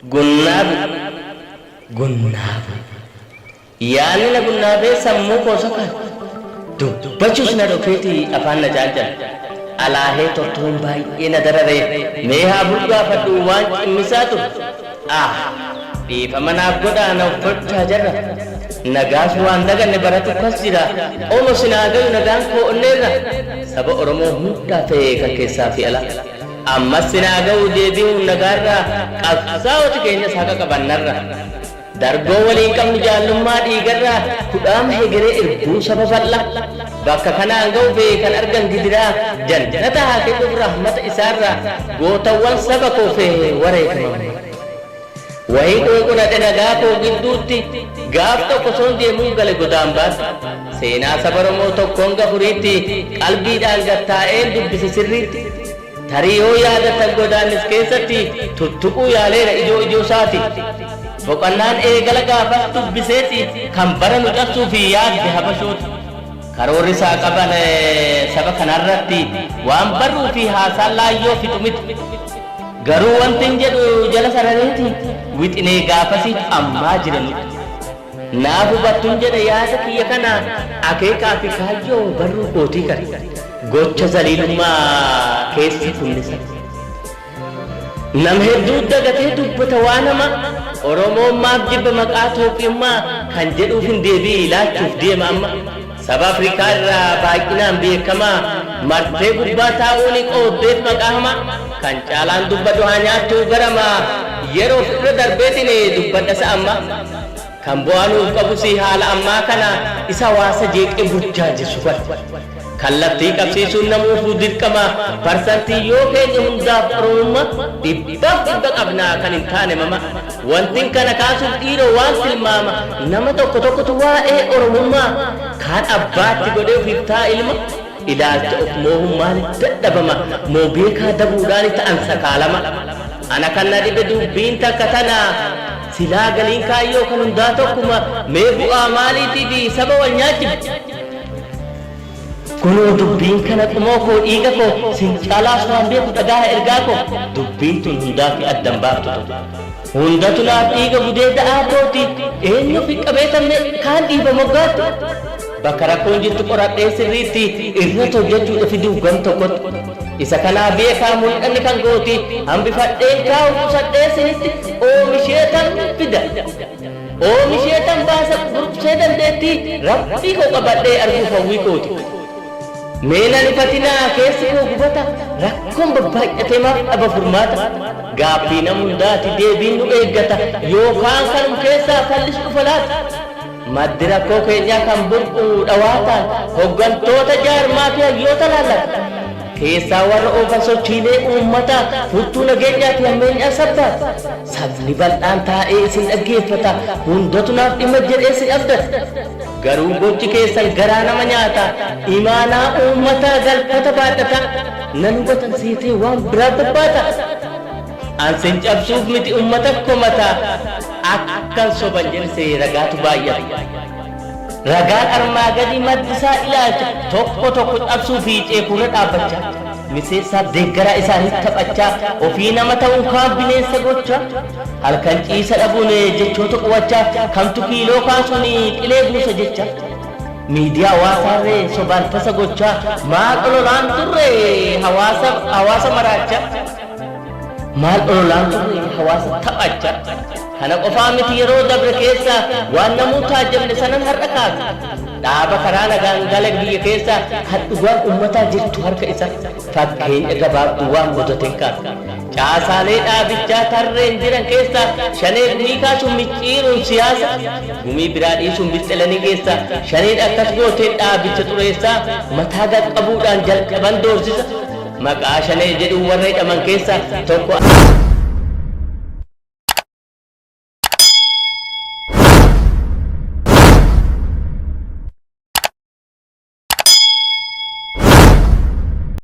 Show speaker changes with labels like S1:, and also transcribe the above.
S1: Gunnab Gunnab Yani na gunnabe sammu ko saka dubbachus na dofeti afan na jaja alahe tortun bai ina darare me ha bulga fadu wan misatu bi famana goda na fatta jarra nagasu andaga ne baratu kasira o musinaga nagan ko onera sabo oromo hudda fe ka kesafi ala amma sinaga udebi nagarra qafsawt kenya saka kabannarra dargo wali kam jallumma digarra kudam hegere irbu sababalla bakka kana angau be kan argan gidira jannata ke rahmat isarra gotawal sabako fe ware kam wahi ko na tena ga ko giddutti gaaf to ko son de mun gale godam bas sena sabaro mo to konga puriti qalbi dal gatta en dubbisi sirriti thariyo yaada ta godan iskesati tuttuku yale ijo ijo saati boqannan eegala gaafa dubbiseti kan baranu qabsu fi yaad habashut karori sa qabane saba kanarratti waan barru fi hasallayyo fitumit garu wantin jedhu jala sarareti wixine gaafasi amma jiranu naafu battun jedha yaada kiyya kana akeekaa fi kaayyoo barru kootii kar gocha zaliilummaa keessi kunnisa nam hedduu dagatee dubbata waan hama oromummaaf jibba maqaa Itoophiyaa kan jedhuuf hin deebii ilaachuuf deema amma saba Afrikaa irraa baay'inaan beekamaa martee gubbaa taa'uun qooddeef maqaa hama kan caalaan dubbatu haa nyaattu garama yeroo irra darbeetiin dubbadhasa amma kan bu'aanuuf qabusi haala ammaa kana isa hawaasa jeeqee burjaajessu kallattii qabsiisuun namuufuu dirqama parsantii yoo keenya hundaaf oromummaa dhibbaaf dhibba qabnaa kan hin taane mama wantin kana kaasuuf dhiiroo waan tilmaama nama tokko tokkotu waa'ee oromummaa kaan abbaatti godhee ofiif taa ilma ilaalcha of moohummaan dadhabama moo beekaa dabuudhaan ta'an sakaalama ana kan na dhibe dubbiin takka tana silaa galiin kaayyoo kan hundaa tokkuma mee bu'aa maaliitii fi saba wal nyaachifte kuno dubbiin kana kumoo koo dhiiga koo sin caalaa waan beeku dhagaa ergaa koo dubbiin tun hundaa fi addan baaftu hundatu naaf dhiiga gudee da'aa kooti eenyu fi qabeetamne kaan dhiiba moggaattu bakka rakkoon jirtu qoradhee sirriitti irra hojjechuudha fiduu gam tokkotti isa kanaa beekaa mul'anni kan gooti hambifadheen kaa'u qusadhee sinitti oomisheetan fida oomisheetan baasa gurubsee dandeetti rabbii koo qabadhee arguuf hawwii kooti meena nifatinaa keessi koo gubata rakkoon babbaay'atee maaf dhaba furmaata gaaffii nama hundaati deebiin nu eeggata yookaan kanum keessaa fallis dhufa laata maddi rakkoo keenyaa kan burquu dhawaataan hoggantoota jaarmaa fi hayyoota laallata keessaa warra oofan sochiilee uummataa furtuu nageenyaa fi hammeenyaa sabbaata sabni bal'aan taa'ee isin dhaggeeffata hundatu naaf dhimma jedhee isin abdata garuu gochi keessan garaa nama nyaata imaanaa uummataa galfata baadhata nan hubatan seetee waan biraa barbaada ansin cabsuuf miti uummata komata akkan soban jedhee ragaatu baay'ata ragaan armaa gadi maddisaa ilaalcha tokko tokko cabsuu fi ceekuurra dhaabbachaa miseessaaf deeggaraa isaaniif taphachaa ofii nama ta'uun kaan bineensa gochaa halkan ciisa dhabuun jechoota quwachaa kamtu kiiloo kaasuun qilee buusa jecha miidiyaa hawaasaarree sobaan tasa gochaa maal ololaan turre hawaasa maraachaa maal ololaan turre hawaasa taphachaa kana qofaa miti yeroo dabre keessa waan namuu taajjabne sanan har'a kaasa dhaaba karaa nagaan gala biyya keessa kan dhugaan uummataa jirtu harka isa fakkeenya gabaabduu waan godateen kaasa caasaalee dhaabichaa tarreen jiran keessa shanee gumii kaasuun micciiruun siyaasa gumii biraa dhiisuun bixxilanii keessa shaneen akkas gooteen dhaabicha xureessaa mataa qabuudhaan jalqaban doorsisa maqaa shanee jedhu warra hidhaman keessa tokko